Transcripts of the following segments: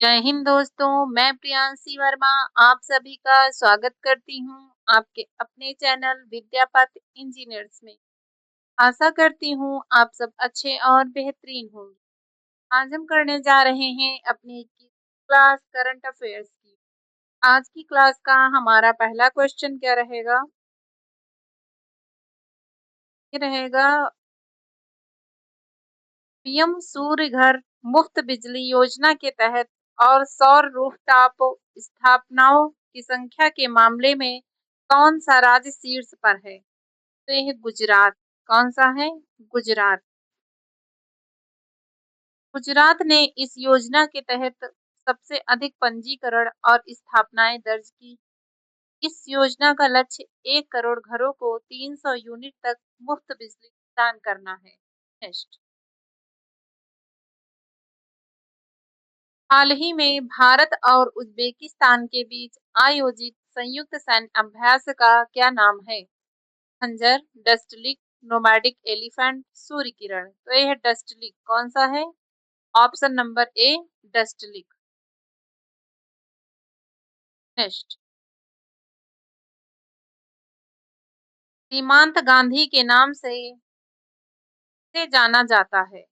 जय हिंद दोस्तों, मैं प्रियांशी वर्मा आप सभी का स्वागत करती हूँ आपके अपने चैनल विद्यापत इंजीनियर्स में। आशा करती हूँ आप सब अच्छे और बेहतरीन होंगे। आज हम करने जा रहे हैं अपनी क्लास करंट अफेयर्स की। आज की क्लास का हमारा पहला क्वेश्चन क्या रहेगा? ये रहेगा पीएम सूर्य घर मुफ्त बिजली योजना के तहत और सौर रूफटॉप स्थापनाओं की संख्या के मामले में कौन सा राज्य शीर्ष पर है? तो यह है गुजरात। कौन सा है? गुजरात। गुजरात ने इस योजना के तहत सबसे अधिक पंजीकरण और स्थापनाएं दर्ज की। इस योजना का लक्ष्य 1 करोड़ घरों को 300 यूनिट तक मुफ्त बिजली प्रदान करना है। नेक्स्ट। हाल ही में भारत और उज्बेकिस्तान के बीच आयोजित संयुक्त सैन्य अभ्यास का क्या नाम है? खंजर, डस्टलिक, नोमैडिक एलिफेंट, सूर्य किरण। तो यह है डस्टलिक। कौन सा है? ऑप्शन नंबर ए, डस्टलिक। नेक्स्ट। सीमांत गांधी के नाम से जाना जाता है?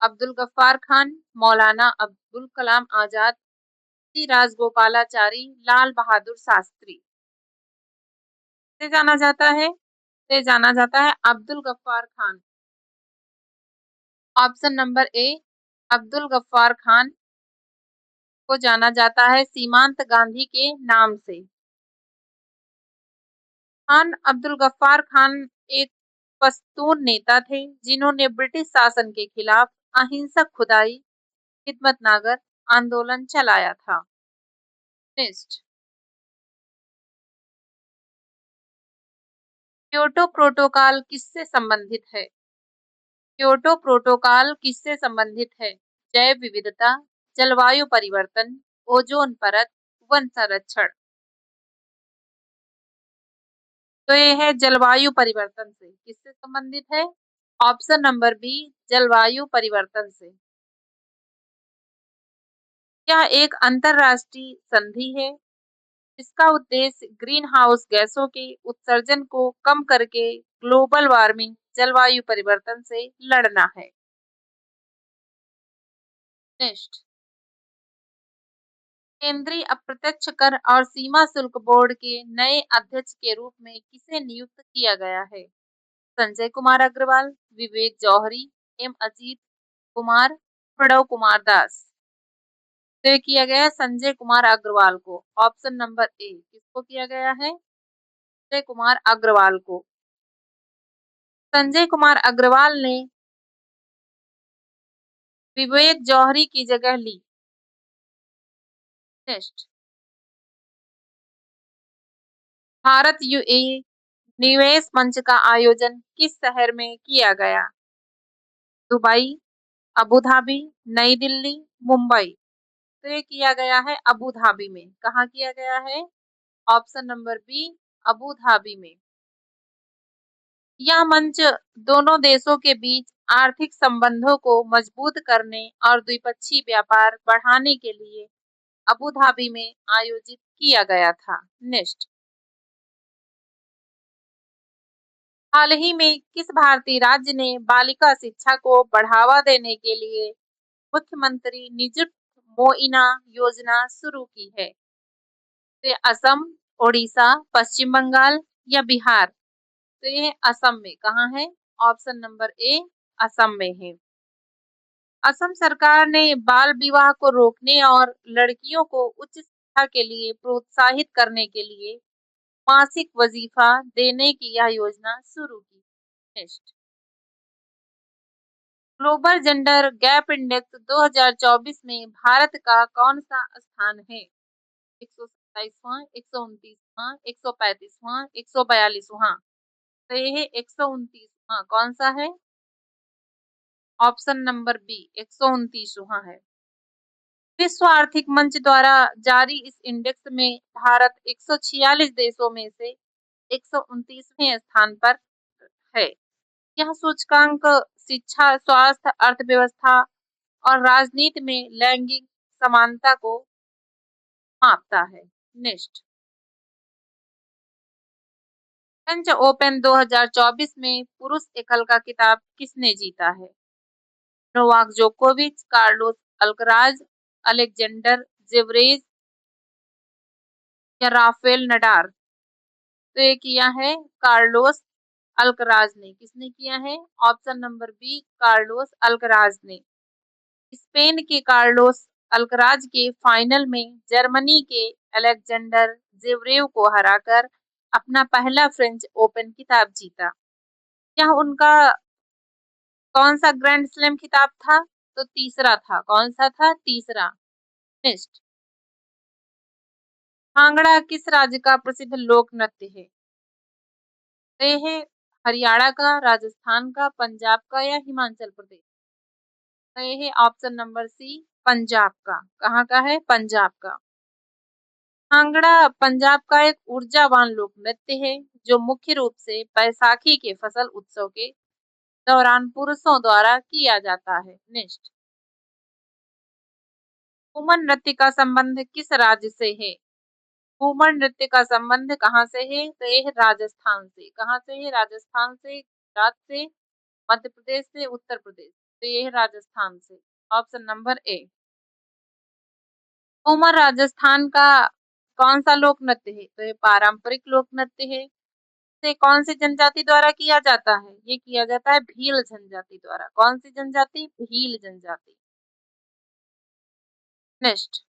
अब्दुल गफ्फार खान, मौलाना अब्दुल कलाम आजाद, श्री राजगोपालाचारी, लाल बहादुर शास्त्री। से जाना जाता है? से जाना जाता है Abdul Ghaffar Khan. Option number A, Abdul Ghaffar Khan को जाना जाता है सीमांत गांधी के नाम से। खान अब्दुल गफ्फार खान एक पश्तून नेता थे जिन्होंने ब्रिटिश शासन के खिलाफ अहिंसक खुदाई खिदमतनागर आंदोलन चलाया था। नेक्स्ट। क्योटो प्रोटोकॉल किससे संबंधित है? क्योटो प्रोटोकॉल किससे संबंधित है? जैव विविधता, जलवायु परिवर्तन, ओजोन परत, वन संरक्षण। तो ये है जलवायु परिवर्तन से। किससे संबंधित है? ऑप्शन नंबर बी, जलवायु परिवर्तन से। यह एक अंतरराष्ट्रीय संधि है। इसका उद्देश्य ग्रीन हाउस गैसों के उत्सर्जन को कम करके ग्लोबल वार्मिंग जलवायु परिवर्तन से लड़ना है। नेक्स्ट। केंद्रीय अप्रत्यक्ष कर और सीमा शुल्क बोर्ड के नए अध्यक्ष के रूप में किसे नियुक्त किया गया है? संजय कुमार अग्रवाल, विवेक जौहरी, एम अजीत कुमार, प्रणव कुमार दास। तो ये किया गया संजय कुमार अग्रवाल को। ऑप्शन नंबर ए। किसको किया गया है? संजय कुमार अग्रवाल को। संजय कुमार अग्रवाल ने विवेक जौहरी की जगह ली। नेक्स्ट। भारत यूएई निवेश मंच का आयोजन किस शहर में किया गया? दुबई, अबू धाबी, नई दिल्ली, मुंबई। तो ये किया गया है अबू धाबी में। कहाँ किया गया है? Option number B, Abu Dhabi में। यह मंच दोनों देशों के बीच आर्थिक संबंधों को मजबूत करने और द्विपक्षीय व्यापार बढ़ाने के लिए अबू धाबी में आयोजित किया गया था। नेक्स्ट। हाल ही में किस भारतीय राज्य ने बालिका शिक्षा को बढ़ावा देने के लिए मुख्यमंत्री निजुत मोइना योजना शुरू की है? तो असम, ओडिशा, पश्चिम बंगाल या बिहार। तो ये असम में। कहाँ है? ऑप्शन नंबर ए, असम में है। असम सरकार ने बाल विवाह को रोकने और लड़कियों को उच्च शिक्षा के लिए प्रोत्साहित करने के लिए मासिक वजीफा देने की यह योजना शुरू की। Next. Global gender gap index 2024 में भारत का कौन सा स्थान है? 127वां, 129वां, 135वां, 142वां। तो ये है 129वां। कौन सा है? ऑप्शन नंबर बी, 129वां है। विश्व आर्थिक मंच द्वारा जारी इस इंडेक्स में भारत 146 देशों में से 129वें स्थान पर है। यह सूचकांक शिक्षा, स्वास्थ्य, अर्थव्यवस्था और राजनीति में लैंगिक समानता को मापता है। नेक्स्ट, फ्रेंच ओपन 2024 में पुरुष एकल का खिताब किसने जीता है? नोवाक जोकोविच, कार्लोस अल्कराज, अलेक्जेंडर जेवरेव या राफेल नडाल? तो ये किया है कार्लोस अल्कराज ने। किसने किया है? Option number B, Carlos Alcaraz ने। स्पेन के कार्लोस अल्कराज के फाइनल में जर्मनी के अलेक्जेंडर जेवरेव को हराकर अपना पहला फ्रेंच ओपन खिताब जीता। यह उनका कौन सा ग्रैंड स्लैम खिताब था? तो तीसरा था। कौन सा था? तीसरा। नेक्स्ट, भांगड़ा किस राज्य का प्रसिद्ध लोक नृत्य है? तो ये है हरियाणा का, राजस्थान का, पंजाब का या हिमाचल प्रदेश? तो ये है ऑप्शन नंबर सी, पंजाब का। कहाँ का है? पंजाब का। भांगड़ा पंजाब का एक ऊर्जावान लोक नृत्य है जो मुख्य रूप से बैसाखी के फसल उत्सव के दौरान पुरुषों द्वारा किया जाता है। नेक्स्ट, घूमर नृत्य का संबंध किस राज्य से है? घूमर नृत्य का संबंध कहाँ से है? तो ये है राजस्थान से। कहाँ से है? राजस्थान से, गुजरात से, मध्य प्रदेश से, उत्तर प्रदेश। तो ये है राजस्थान से। ऑप्शन नंबर ए। घूमर राजस्थान का कौन सा लोक नृत्य है? तो ये पारंपरिक लोक नृत्य है। से कौन सी जनजाति द्वारा किया जाता है? ये किया जाता है भील जनजाति द्वारा। कौन सी जनजाति? भील जनजाति। नेक्स्ट,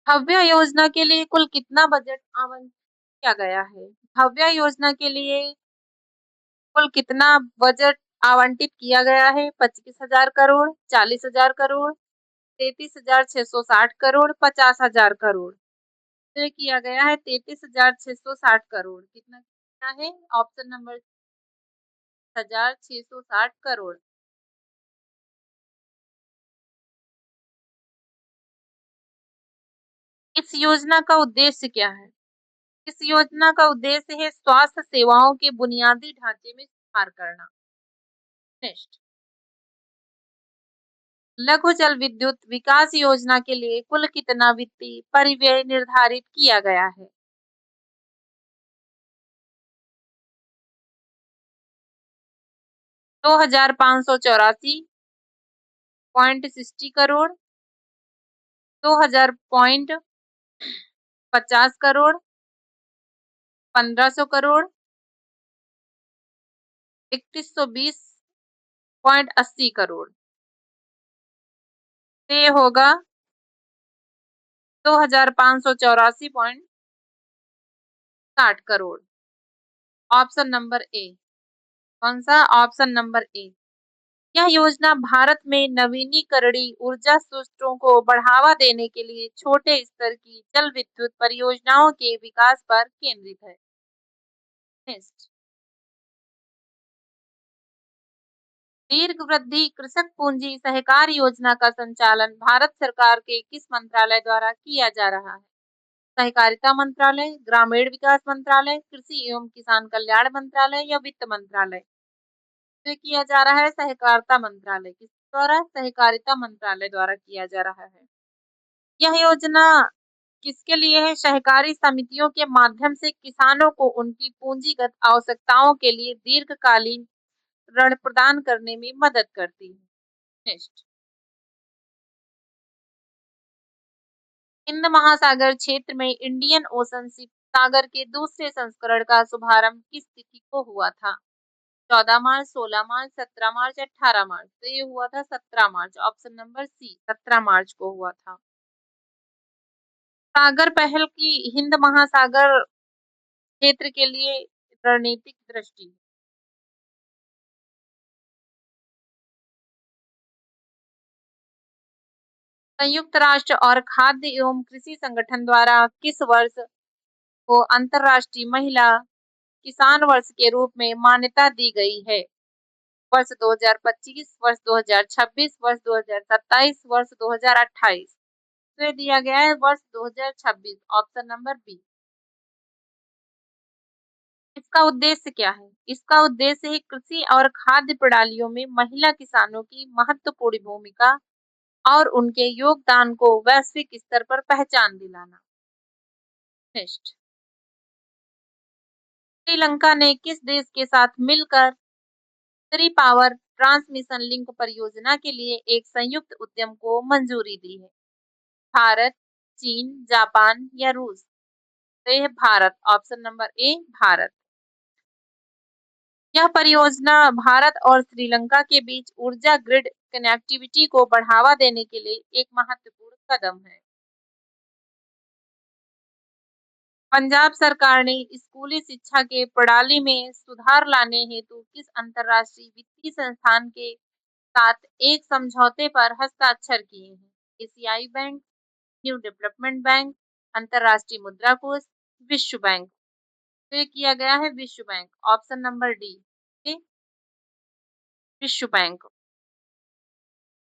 भव्य योजना के लिए कुल कितना बजट आवंटित किया गया है? भव्य योजना के लिए कुल कितना बजट आवंटित किया गया है? 25,000 करोड़, 40,000 करोड़, 33,660 करोड़, 50,000 करोड़? तो किया गया है 33,660 करोड़। कितना कितना है? Option number 1,660 crore. इस योजना का उद्देश्य क्या है? इस योजना का उद्देश्य है स्वास्थ्य सेवाओं के बुनियादी ढांचे में सुधार करना। नेक्स्ट, लघु जल विद्युत विकास योजना के लिए कुल कितना वित्तीय परिव्यय निर्धारित किया गया है? 2,584.60 करोड़, 2,000.50 करोड़, 1,500 करोड़, 3,120.80 करोड़? ये होगा 2,584.60 करोड़। ऑप्शन नंबर ए। कौन सा? ऑप्शन नंबर ए। यह योजना भारत में नवीनीकरणीय ऊर्जा स्रोतों को बढ़ावा देने के लिए छोटे स्तर की जल विद्युत परियोजनाओं के विकास पर केंद्रित है। नेक्स्ट, दीर्घ वृद्धि कृषक पूंजी सहकार योजना का संचालन भारत सरकार के किस मंत्रालय द्वारा किया जा रहा है? सहकारिता मंत्रालय, ग्रामीण विकास मंत्रालय, कृषि एवं किसान कल्याण मंत्रालय या वित्त मंत्रालय? से किया जा रहा है सहकारिता मंत्रालय। किस द्वारा? सहकारिता मंत्रालय द्वारा किया जा रहा है। यह योजना किसके लिए है? सहकारी समितियों के माध्यम से किसानों को उनकी पूंजीगत आवश्यकताओं के लिए दीर्घकालीन ऋण प्रदान करने में मदद करती है। नेक्स्ट, हिंद महासागर क्षेत्र में इंडियन ओशन शिप सागर के दूसरे संस्करण का शुभारंभ किस तिथि को हुआ था? 14 मार्च, 16 मार्च, 17 मार्च, 18 मार्च? तो ये हुआ था 17 मार्च। ऑप्शन नंबर सी, 17 मार्च को हुआ था। सागर पहल की हिंद महासागर क्षेत्र के लिए रणनीतिक दृष्टि। संयुक्त राष्ट्र और खाद्य एवं कृषि संगठन द्वारा किस वर्ष को अंतर्राष्ट्रीय महिला किसान वर्ष के रूप में मान्यता दी गई है? वर्ष 2025, वर्ष 2026, वर्ष 2027, वर्ष 2028? तो ये दिया गया है वर्ष 2026। Option number B. इसका उद्देश्य क्या है? इसका उद्देश्य है कृषि और खाद्य प्रणालियों में महिला किसानों की महत्वपूर्ण भूमिका और उनके योगदान को वैश्विक स्तर पर पहचान दिलाना। नेक्स्ट, श्रीलंका ने किस देश के साथ मिलकर थ्री पावर ट्रांसमिशन लिंक परियोजना के लिए एक संयुक्त उद्यम को मंजूरी दी है? भारत, चीन, जापान या रूस? तो यह भारत, ऑप्शन नंबर ए भारत। यह परियोजना भारत और श्रीलंका के बीच ऊर्जा ग्रिड कनेक्टिविटी को बढ़ावा देने के लिए एक महत्वपूर्ण कदम है। पंजाब सरकार ने स्कूली शिक्षा के प्रणाली में सुधार लाने हेतु किस अंतर्राष्ट्रीय वित्तीय संस्थान के साथ एक समझौते पर हस्ताक्षर किए हैं? एशियाई बैंक, न्यू डेवलपमेंट बैंक, अंतर्राष्ट्रीय मुद्रा कोष, विश्व बैंक? तो ये किया गया है विश्व बैंक, ऑप्शन नंबर डी, विश्व बैंक।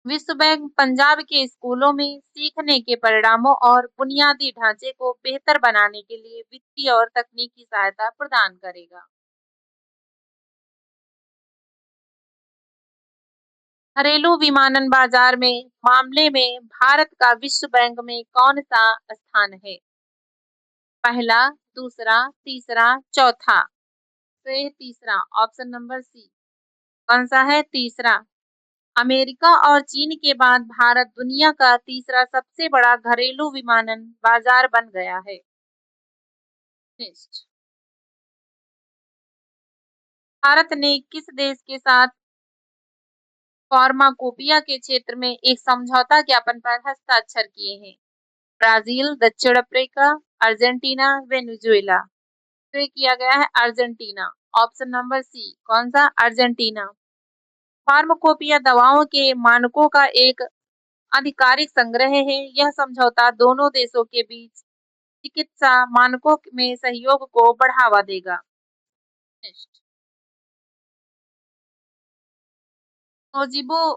विश्व बैंक पंजाब के स्कूलों में सीखने के परिणामों और बुनियादी ढांचे को बेहतर बनाने के लिए वित्तीय और तकनीकी सहायता प्रदान करेगा। घरेलू विमानन बाजार में मामले में भारत का विश्व बैंक में कौन सा स्थान है? पहला, दूसरा, तीसरा, चौथा? तो ये तीसरा, ऑप्शन नंबर सी। कौन सा है? तीसरा। अमेरिका और चीन के बाद भारत दुनिया का तीसरा सबसे बड़ा घरेलू विमानन बाजार बन गया है। नेक्स्ट, भारत ने किस देश के साथ फार्माकोपिया के क्षेत्र में एक समझौता ज्ञापन पर हस्ताक्षर किए हैं? ब्राजील, दक्षिण अफ्रीका, अर्जेंटीना, वेनेजुएला? तो ये किया गया है अर्जेंटीना, ऑप्शन नंबर सी। कौन सा? अर्जेंटीना। फार्माकोपिया दवाओं के मानकों का एक आधिकारिक संग्रह है। यह समझौता दोनों देशों के बीच चिकित्सा मानकों में सहयोग को बढ़ावा देगा। नेक्स्ट, सोजिबो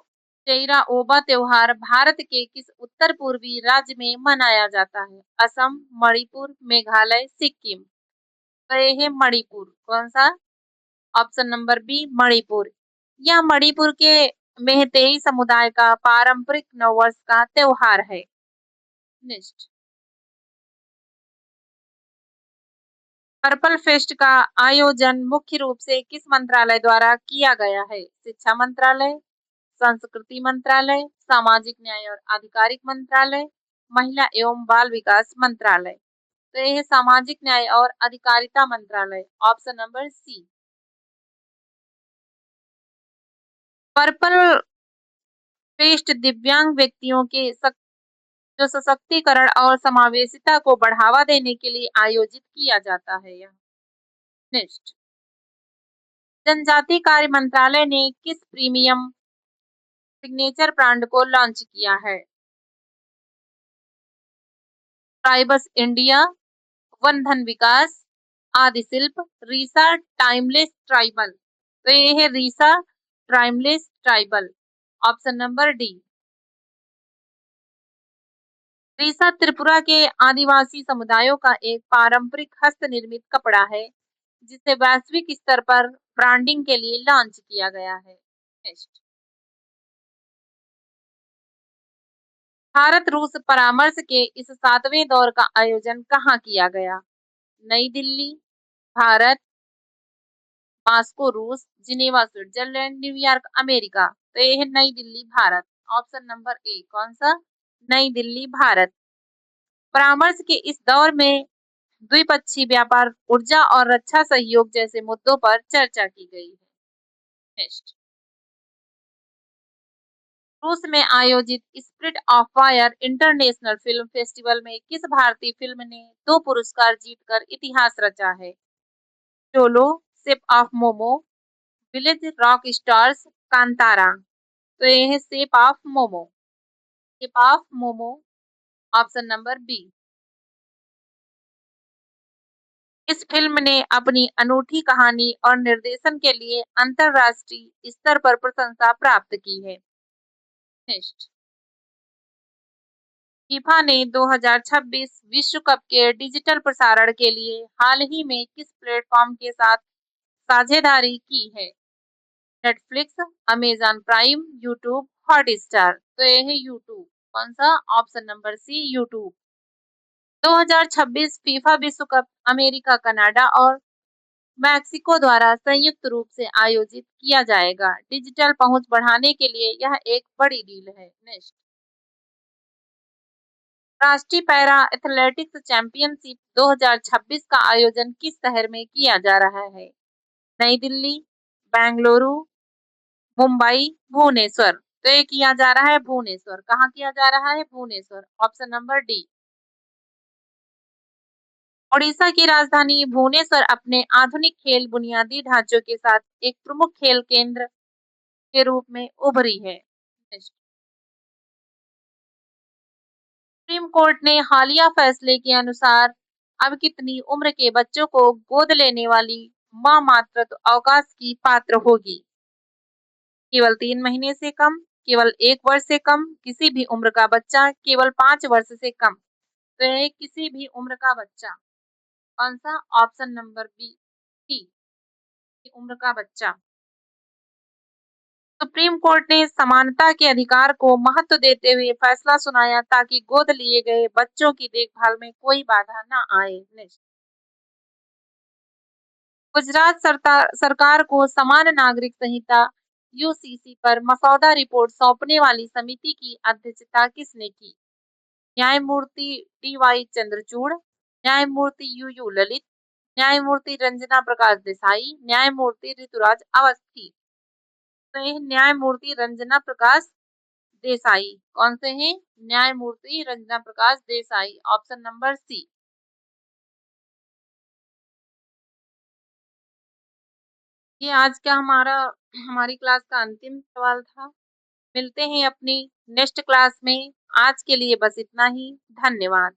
चेइरा ओबा त्योहार भारत के किस उत्तर पूर्वी राज्य में मनाया जाता है? असम, मणिपुर, मेघालय, सिक्किम? तो ये है मणिपुर। कौन सा? Option number B, Manipur. यह मणिपुर के मेहतेई समुदाय का पारंपरिक नववर्ष का त्योहार है। नेक्स्ट, पर्पल फेस्ट का आयोजन मुख्य रूप से किस मंत्रालय द्वारा किया गया है? शिक्षा मंत्रालय, संस्कृति मंत्रालय, सामाजिक न्याय और आधिकारिक मंत्रालय, महिला एवं बाल विकास मंत्रालय? तो यह है सामाजिक न्याय और अधिकारिता मंत्रालय, option number C. Purple fest दिव्यांग व्यक्तियों के जो सशक्तिकरण और समावेशिता को बढ़ावा देने के लिए आयोजित किया जाता है। यह नेक्स्ट, जनजाति कार्य मंत्रालय ने किस प्रीमियम सिग्नेचर ब्रांड को लॉन्च किया है? ट्राइबस इंडिया, वन धन विकास, आदि शिल्प, रीसा टाइमलेस ट्राइबल? तो ये है Risa timeless tribal, option number D. Risa Tripura के आदिवासी समुदायों का एक पारंपरिक हस्त निर्मित कपड़ा है जिसे वैश्विक स्तर पर ब्रांडिंग के लिए लॉन्च किया गया है। नेक्स्ट, भारत रूस परामर्श के इस 7वें दौर का आयोजन कहाँ किया गया? नई दिल्ली, भारत, मॉस्को रूस, जिनेवा स्विट्जरलैंड, न्यूयॉर्क अमेरिका? तो ये है नई दिल्ली भारत, ऑप्शन नंबर ए। कौन सा? नई दिल्ली भारत। परामर्श के इस दौर में द्विपक्षीय व्यापार, ऊर्जा और रक्षा सहयोग जैसे मुद्दों पर चर्चा की गई है। नेक्स्ट, रूस में आयोजित spirit of fire international film festival में किस भारतीय फिल्म ने 2 पुरस्कार जीतकर इतिहास रचा है? चोलो, Shape of Momo, Village Rock Stars, Kantara? तो ये है Shape of Momo, Shape of Momo, option number B. इस फिल्म ने अपनी अनूठी कहानी और निर्देशन के लिए अंतर्राष्ट्रीय स्तर पर प्रशंसा प्राप्त की है। नेक्स्ट, फीफा ने 2026 विश्व कप के डिजिटल प्रसारण के लिए हाल ही में किस प्लेटफॉर्म के साथ साझेदारी की है? Netflix, Amazon Prime, YouTube, Hotstar. तो ये है यूट्यूब। कौन सा? Option number C, YouTube. 2026 FIFA विश्व कप अमेरिका, कनाडा और मैक्सिको द्वारा संयुक्त रूप से आयोजित किया जाएगा। डिजिटल पहुंच बढ़ाने के लिए यह एक बड़ी डील है। नेक्स्ट, राष्ट्रीय पैरा एथलेटिक्स चैंपियनशिप 2026 का आयोजन किस शहर में किया जा रहा है? नई दिल्ली, बेंगलुरु, मुंबई, भुवनेश्वर। तो ये किया जा रहा है भुवनेश्वर। कहाँ किया जा रहा है? Bhubaneswar. Option number D. Odisha की राजधानी भुवनेश्वर अपने आधुनिक खेल बुनियादी ढांचों के साथ एक प्रमुख खेल केंद्र के रूप में उभरी है। सुप्रीम कोर्ट ने हालिया फैसले के अनुसार अब कितनी उम्र के बच्चों को गोद लेने वाली मां मातृत्व अवकाश की पात्र होगी? केवल 3 महीने से कम, केवल 1 वर्ष से कम, किसी भी उम्र का बच्चा, केवल 5 वर्ष से कम। तो ये किसी भी उम्र का बच्चा। कौन सा? ऑप्शन नंबर बी, सी, उम्र का बच्चा। सुप्रीम कोर्ट ने समानता के अधिकार को महत्व देते हुए फैसला सुनाया ताकि गोद लिए गए बच्चों की देखभाल में कोई बाधा न आए। नेक्स्ट, गुजरात सरकार को समान नागरिक संहिता यूसीसी पर मसौदा रिपोर्ट सौंपने वाली समिति की अध्यक्षता किसने की? न्यायमूर्ति डी वाई चंद्रचूड़, न्यायमूर्ति यू यू ललित, न्यायमूर्ति रंजना प्रकाश देसाई, न्यायमूर्ति ऋतुराज अवस्थी। तो ये न्यायमूर्ति रंजना प्रकाश देसाई। कौन से हैं? न्यायमूर्ति Ranjana Prakash Desai. Option number C. ये आज का हमारी क्लास का अंतिम सवाल था। मिलते हैं अपनी नेक्स्ट क्लास में। आज के लिए बस इतना ही। धन्यवाद।